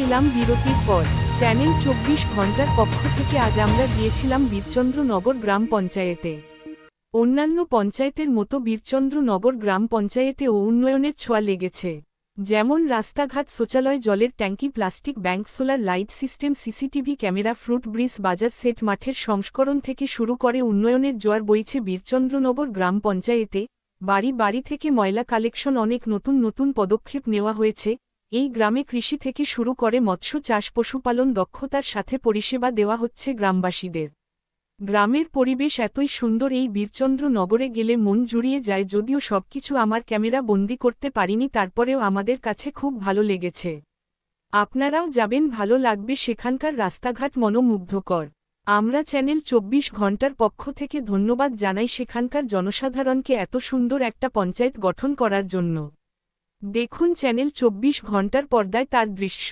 এলাম বিরতির পর। চ্যানেল 24 ঘন্টার পক্ষ থেকে আজ আমরা গিয়েছিলাম বীরচন্দ্রনগর গ্রাম পঞ্চায়েতে। অন্যান্য পঞ্চায়েতের মতো বীরচন্দ্রনগর গ্রাম পঞ্চায়েতেও উন্নয়নের ছোঁয়া লেগেছে। যেমন রাস্তাঘাট, শৌচালয়, জলের ট্যাঙ্কি, plastic bank, solar light system, CCTV camera, fruit bridge, বাজার সেট, মাঠের সংস্করণ থেকে শুরু করে উন্নয়নের জোয়ার বইছে বীরচন্দ্রনগর গ্রাম পঞ্চায়েতে। বাড়ি বাড়ি থেকে ময়লা কালেকশন, অনেক নতুন নতুন পদক্ষেপ নেওয়া হয়েছে। এই গ্রামে কৃষি থেকে শুরু করে মৎস্য চাষ, পশুপালন দক্ষতার সাথে পরিষেবা দেওয়া হচ্ছে গ্রামবাসীদের। গ্রামের পরিবেশ এতই সুন্দর, এই বীরচন্দ্রনগরে গেলে মন জুড়িয়ে যায়। যদিও সবকিছু আমার ক্যামেরা বন্দি করতে পারিনি, তারপরেও আমাদের কাছে খুব ভালো লেগেছে। আপনারাও যাবেন, ভালো লাগবে। সেখানকার রাস্তাঘাট মনোমুগ্ধকর। আমরা চ্যানেল 24 ঘন্টার পক্ষ থেকে ধন্যবাদ জানাই সেখানকার জনসাধারণকে এত সুন্দর একটা পঞ্চায়েত গঠন করার জন্য। দেখুন চ্যানেল 24 ঘন্টার পর্দায় তার দৃশ্য।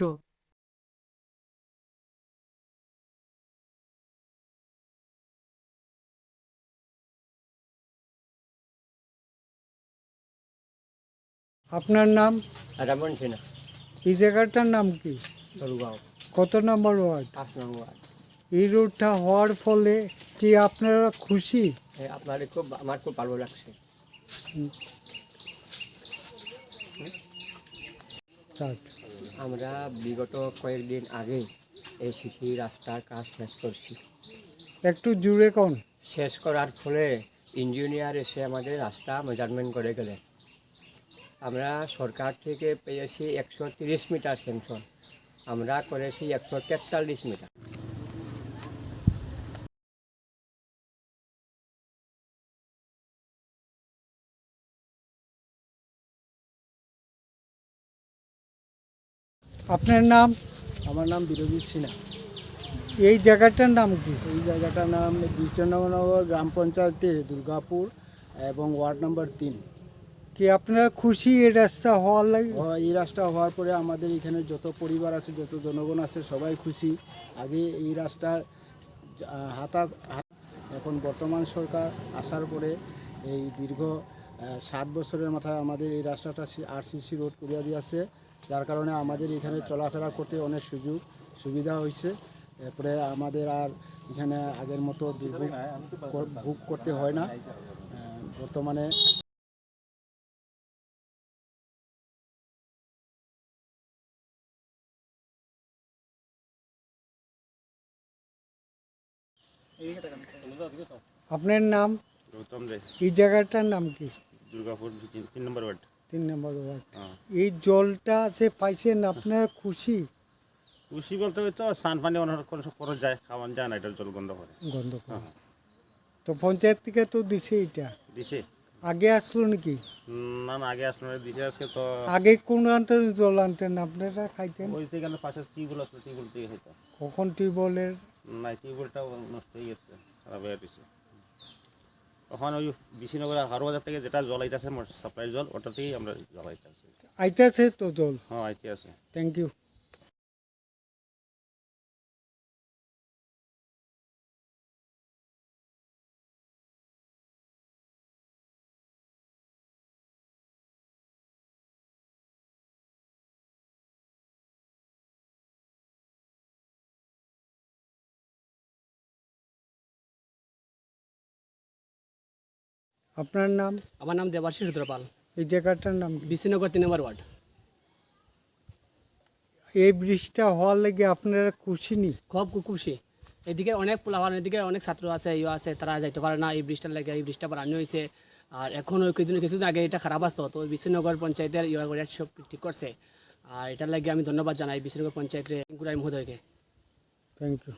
আপনার নাম? রামন সিনহা, এই জায়গাটার নাম কি? সরুগাঁও, কত নম্বর ওয়ার্ড? 8 নং ওয়ার্ড। এই রোডটা হওয়ার ফলে কি আপনারা খুশি? আমার খুব ভালো লাগছে। স্টার্ট। আমরা বিগত কয়েকদিন আগে এই সিসি রাস্তার কাজ শেষ করছি। একটু জুড়ে কোন? শেষ করার ফলে ইঞ্জিনিয়ার এসে আমাদের রাস্তা মেজারমেন্ট করে গেলেন। আমরা সরকার থেকে পেয়েছি 130 মিটার স্যাংশন, আমরা করেছি 143 মিটার। আপনার নাম? আমার নাম বিরজিৎ সিনহা। এই জায়গাটার নাম কি? এই জায়গাটার নাম বীরচন্দ্রনগর গ্রাম পঞ্চায়েতের দুর্গাপুর এবং ওয়ার্ড নম্বর 3। কি আপনারা খুশি এই রাস্তা হওয়ার লাগে? এই রাস্তা হওয়ার পরে আমাদের এখানে যত পরিবার আছে, যত জনগণ আছে, সবাই খুশি। আগে এই রাস্তা এখন বর্তমান সরকার আসার পরে এই দীর্ঘ 7 বছরের মাথায় আমাদের এই রাস্তাটা আরসিসি রোড করিয়া দিয়েছে, যার কারণে আমাদের এখানে চলাফেরা করতে অনেক সুবিধা হয়েছে। এরপরে আমাদের আর এখানে আগের মতো বুক করতে হয় না। বর্তমানে আপনার নাম? গৌতম দে, এই জায়গাটার নাম কি? দুর্গাপুর 3 নম্বর ওয়ার্ড। 3 নম্বর ওয়ার্ড। হ্যাঁ, এই জলটা যে পাইছেন আপনারা খুশি? খুশি বলতে ওই তো সান পানি অনেক কোনো সব খরচ যায়, খাওয়ান যায় না, এটার জল গন্ধ করে। গন্ধ করে। হ্যাঁ। তো পঞ্চায়েত থেকে তো দিছে এটা, দিছে আগে আসলো নাকি? না না, আগে আসলো না, দিছে আজকে তো। আগে কোন আনতেন জল আনতেন আপনারা খাইতেন? ওই থেকে পাশে টিউবওয়েল আসলো, টিউবওয়েল থেকে হয়তো। কখন টিউবওয়েলের? না, টিউবওয়েলটাও নষ্ট হয়ে গেছে, খারাপ হয়ে গেছে। তখন ওই বিশিনগর হারবাজার থেকে যেটা জল আইতেছে সাপ্লাই জল, ওটা থেকেই আমরা জল আইতেছে। আইতেছে তো জল? হ্যাঁ, আইতে আছে। Thank you. আপনার নাম? আমার নাম দেবাশিস রুদ্রপাল, এই জায়গাটার নাম কি? বিশিনগর 3 নম্বর ওয়ার্ড। এই ব্রিজটা হওয়ার লাগে আপনারা খুশি নি? খুব খুশি। এদিকে অনেক পোলাপান, এদিকে অনেক ছাত্র আছে, আছে, তারা যাইতে পারে না এই ব্রিজটার লাগে। এই ব্রিজটা বানানো হয়েছে, আর এখন ওই কিছুদিন আগে এটা খারাপ আসতো, তো বিশিনগর পঞ্চায়েতের করে সব ঠিক করছে। আর এটার লাগে আমি ধন্যবাদ জানাই বিশিনগর পঞ্চায়েতের গুরাই মহোদয়কে। Thank you.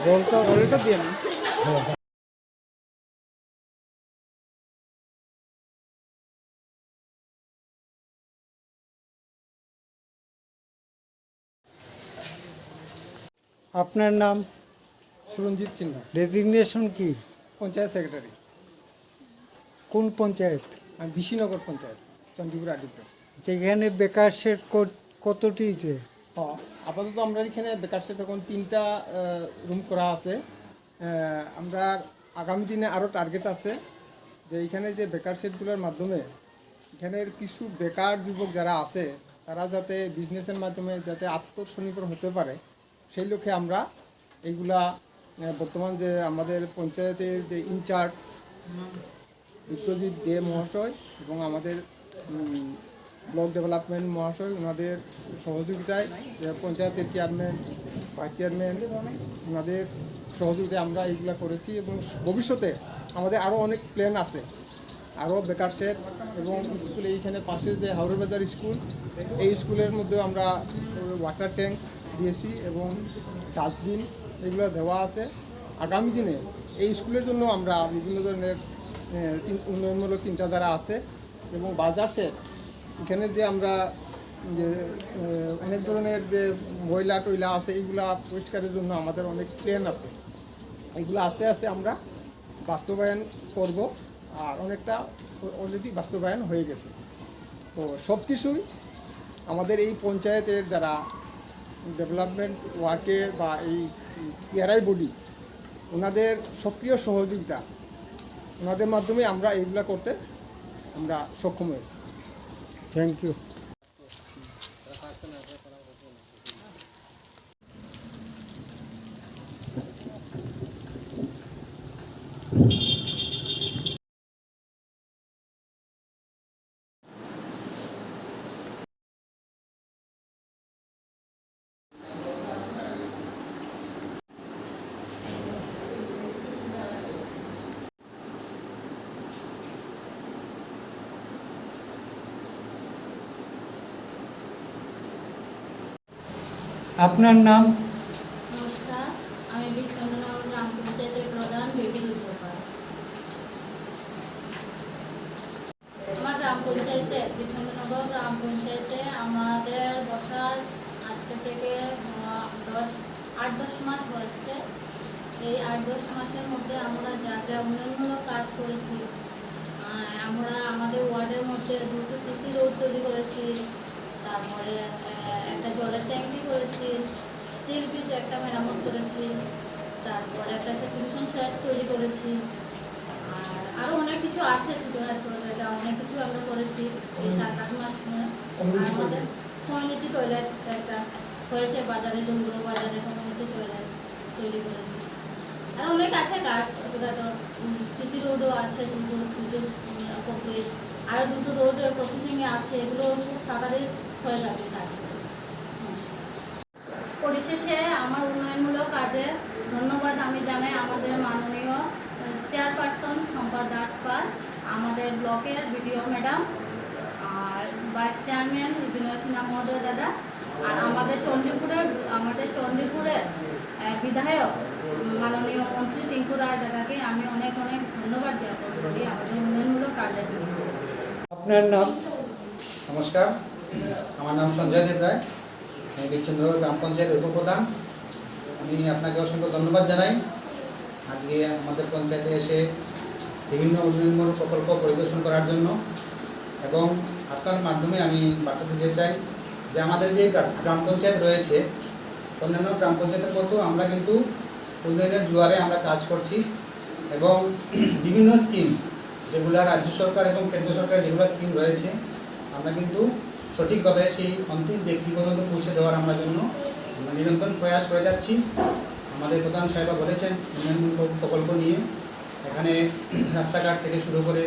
জলটা দিয়ে না। আপনার নাম? সুরঞ্জিত সিনহা, ডেজিগনেশন কি? পঞ্চায়েত সেক্রেটারি। কোন পঞ্চায়েত? আমি বিশিনগর পঞ্চায়েত, চন্ডীপুর আদিপুর। যেখানে বেকার সেট কতটি যে? আপাতত আমরা এখানে বেকার সেট এখন 3টা রুম করা আছে। আমরা আগামী দিনে আরও টার্গেট আছে যে এখানে যে বেকার সেটগুলোর মাধ্যমে এখানের কিছু বেকার যুবক যারা আছে তারা যাতে বিজনেসের মাধ্যমে যাতে আত্মস্বনির্ভর হতে পারে, সেই লক্ষ্যে আমরা এইগুলা বর্তমান যে আমাদের পঞ্চায়েতের যে ইনচার্জ বিপ্রজিৎ দে মহাশয় এবং আমাদের ব্লক ডেভেলপমেন্ট মহাশয়, ওনাদের সহযোগিতায় পঞ্চায়েতের চেয়ারম্যান, ভাইস চেয়ারম্যান, ওনাদের সহযোগিতায় আমরা এইগুলা করেছি এবং ভবিষ্যতে আমাদের আরও অনেক প্ল্যান আছে, আরও বেকার সেট এবং স্কুলে এইখানে পাশে যে হাওড়া বাজার স্কুল, এই স্কুলের মধ্যেও আমরা ওয়াটার ট্যাঙ্ক দিয়েছি এবং ডাস্টবিন এগুলো দেওয়া আছে। আগামী দিনে এই স্কুলের জন্য আমরা বিভিন্ন ধরনের উন্নয়নমূলক চিন্তাধারা আছে এবং বাজার সেট এখানে যে আমরা যে অনেক ধরনের যে ময়লা টয়লা আছে এইগুলা পরিষ্কারের জন্য আমাদের অনেক প্ল্যান আছে, এইগুলো আস্তে আস্তে আমরা বাস্তবায়ন করব আর অনেকটা অলরেডি বাস্তবায়ন হয়ে গেছে। তো সব কিছুই আমাদের এই পঞ্চায়েতের যারা ডেভেলপমেন্ট ওয়ার্কের বা এই পিআরআই বডি ওনাদের সক্রিয় সহযোগিতা, ওনাদের মাধ্যমে আমরা এইগুলা করতে আমরা সক্ষম হয়েছি। Thank you. আপনার নাম? নমস্কার, আমি বিশ্বনাথনগর গ্রাম পঞ্চায়েতের প্রধান বিপিন উপাধ্যায়। আমার গ্রাম পঞ্চায়েতে বিশ্বনাথনগর গ্রাম পঞ্চায়েতে আমাদের বসার আজকে থেকে 8-10 মাস হচ্ছে। এই 8-10 মাসের মধ্যে আমরা যা যা উন্নয়নমূলক কাজ করেছি, আমরা আমাদের ওয়ার্ডের মধ্যে 2টো সিসি রোড তৈরি করেছি, তারপরে একটা জলের ট্যাঙ্কি করেছি, স্টিল ব্রিজ একটা মেরামত করেছি, তারপরে একটা সেটিংশন শেড তৈরি করেছি, আর আরও অনেক কিছু আছে ছোটো এটা অনেক কিছু আমরা করেছি এই 7-8 মাস। আর আমাদের কমিউনিটি টয়লেট একটা হয়েছে বাজারে, দুর্গ বাজারে কমিউনিটি টয়লেট তৈরি করেছি। আর অনেক আছে কাজ ছোটোখাটো, সিসি রোডও আছে, 2টো সুইচের কমপ্লিট, আরও 2টো রোড প্রসেসিংয়ে আছে, এগুলো খুব তাড়াতাড়ি হয়ে যাবে কাজ। পরিশেষে আমার উন্নয়নমূলক কাজে ধন্যবাদ আমি জানাই আমাদের মাননীয় চেয়ারপারসন শম্পা দাস পাল, আমাদের ব্লকের বিডিও ম্যাডাম, আর ভাইস চেয়ারম্যান বিনয় সিনহা মহোদয় দাদা, আর আমাদের চণ্ডীপুরের বিধায়ক মাননীয় মন্ত্রী টিঙ্কু রায় দাদাকে আমি অনেক অনেক ধন্যবাদ জ্ঞাপন করি আমাদের উন্নয়নমূলক কাজের জন্য। আপনার নাম? নমস্কার, আমার নাম সঞ্জয় দেব রায়, আমি বিচ্ছন্দ্রনগর গ্রাম পঞ্চায়েতের উপপ্রধান। আমি আপনাকে অসংখ্য ধন্যবাদ জানাই আজকে আমাদের পঞ্চায়েতে এসে বিভিন্ন উন্নয়নমূলক প্রকল্প পরিদর্শন করার জন্য, এবং আপনার মাধ্যমে আমি বার্তা দিতে চাই যে আমাদের যে গ্রাম পঞ্চায়েত রয়েছে অন্যান্য গ্রাম পঞ্চায়েতের মতো আমরা কিন্তু উন্নয়নের জোয়ারে আমরা কাজ করছি এবং বিভিন্ন স্কিম যেগুলো রাজ্য সরকার এবং কেন্দ্র সরকারের যেগুলো স্কিম রয়েছে আমরা কিন্তু সঠিকভাবে সেই অন্তিম ব্যক্তি পর্যন্ত পৌঁছে দেওয়ার আমরা জন্য আমরা নিরন্তর প্রয়াস করে যাচ্ছি। আমাদের প্রধান সাহেবা বলেছেন উন্নয়নমূলক প্রকল্প নিয়ে, এখানে রাস্তাঘাট থেকে শুরু করে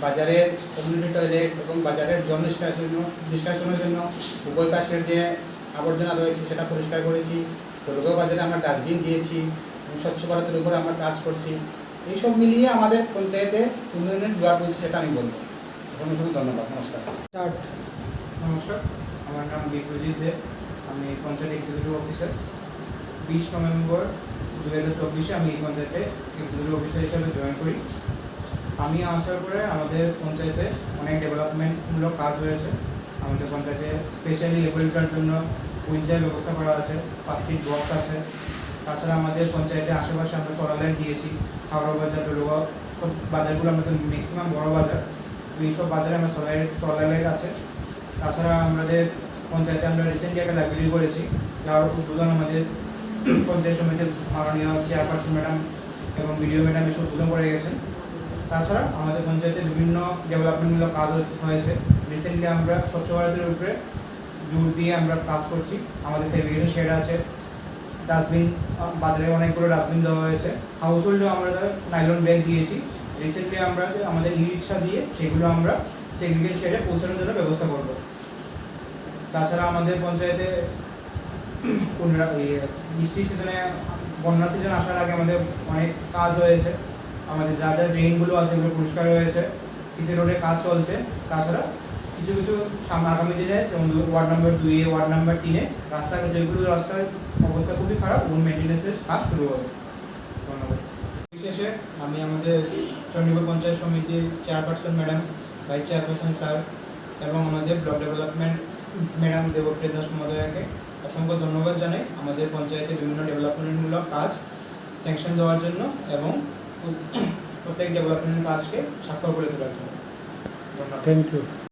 বাজারের কমিউনিটি টয়লেট এবং বাজারের জল নিষ্কাশনের জন্য উভয় পাশের যে আবর্জনা রয়েছে সেটা পরিষ্কার করেছি, দুর্গ বাজারে আমরা ডাস্টবিন দিয়েছি এবং স্বচ্ছ ভারতের উপরে আমরা কাজ করছি। এইসব মিলিয়ে আমাদের পঞ্চায়েতে উন্নয়নের জোয়ার বলছি, সেটা আমি বলবো। অসংখ্য ধন্যবাদ। নমস্কার। নমস্কার, আমার নাম বিপ্রজিৎ দেব, আমি পঞ্চায়েত এক্সিকিউটিভ অফিসার। 20 নভেম্বর 2024 আমি এই পঞ্চায়েতে এক্সিকিউটিভ অফিসার হিসাবে জয়েন করি। আমি আসার পরে আমাদের পঞ্চায়েতে অনেক ডেভেলপমেন্টমূলক কাজ হয়েছে। আমাদের পঞ্চায়েতে স্পেশালি লেবারেটরির জন্য হুইলচেয়ার ব্যবস্থা করা আছে, প্লাস্টিক বক্স আছে। তাছাড়া আমাদের পঞ্চায়েতে আশেপাশে আমরা সোলার লাইট দিয়েছি, হাওড়া বাজার, ডলুয়া, সব বাজারগুলো আমাদের ম্যাক্সিমাম বড় বাজার, এইসব বাজারে আমরা সোলার লাইট আছে। তাছাড়া আমাদের পঞ্চায়েতে আমরা রিসেন্টলি একটা লাইব্রেরি করেছি, যার উদ্বোধন আমাদের পঞ্চায়েত সমিতির মাননীয় চেয়ারপারসন ম্যাডাম এবং বিডিও ম্যাডাম এসে উদ্বোধন করে গেছেন। তাছাড়া আমাদের পঞ্চায়েতে বিভিন্ন ডেভেলপমেন্টমূলক কাজ হয়েছে। রিসেন্টলি আমরা স্বচ্ছ ভারতের উপরে জোর দিয়ে আমরা কাজ করছি। আমাদের সেগ্রিগেশন শেড আছে, ডাস্টবিন, বাজারে অনেকগুলো ডাস্টবিন দেওয়া হয়েছে। হাউস হোল্ডেও আমরা নাইলন ব্যাগ দিয়েছি। রিসেন্টলি আমরা আমাদের ই রিক্সা দিয়ে সেগুলো আমরা সেগ্রিগেশন শেডে পৌঁছানোর জন্য ব্যবস্থা করব। তাছাড়া আমাদের পঞ্চায়েতে বৃষ্টি সিজনে, বন্যা সিজন আসার আগে আমাদের অনেক কাজ হয়েছে। আমাদের যা যা ড্রেনগুলো আছে সেগুলো পরিষ্কার হয়েছে, সিসি রোডের কাজ চলছে। তাছাড়া কিছু কিছু আগামী দিনে যেমন ওয়ার্ড নম্বর 2-এ, ওয়ার্ড নম্বর 3-এ রাস্তা, যেগুলো রাস্তার অবস্থা খুবই খারাপ, ওগুলো মেনটেন্যান্সের কাজ শুরু হবে। ধন্যবাদ। বিশেষে আমি আমাদের চণ্ডীপুর পঞ্চায়েত সমিতির chairperson madam, vice chairperson sir এবং আমাদের block development madam Debpriya Das মহোদয়াকে অসংখ্য ধন্যবাদ জানাই আমাদের পঞ্চায়েতে বিভিন্ন ডেভেলপমেন্টমূলক কাজ স্যাংশন দেওয়ার জন্য এবং প্রত্যেক ডেভেলপমেন্ট কাজকে স্বাক্ষর করে তোলার জন্য। ধন্যবাদ। Thank you.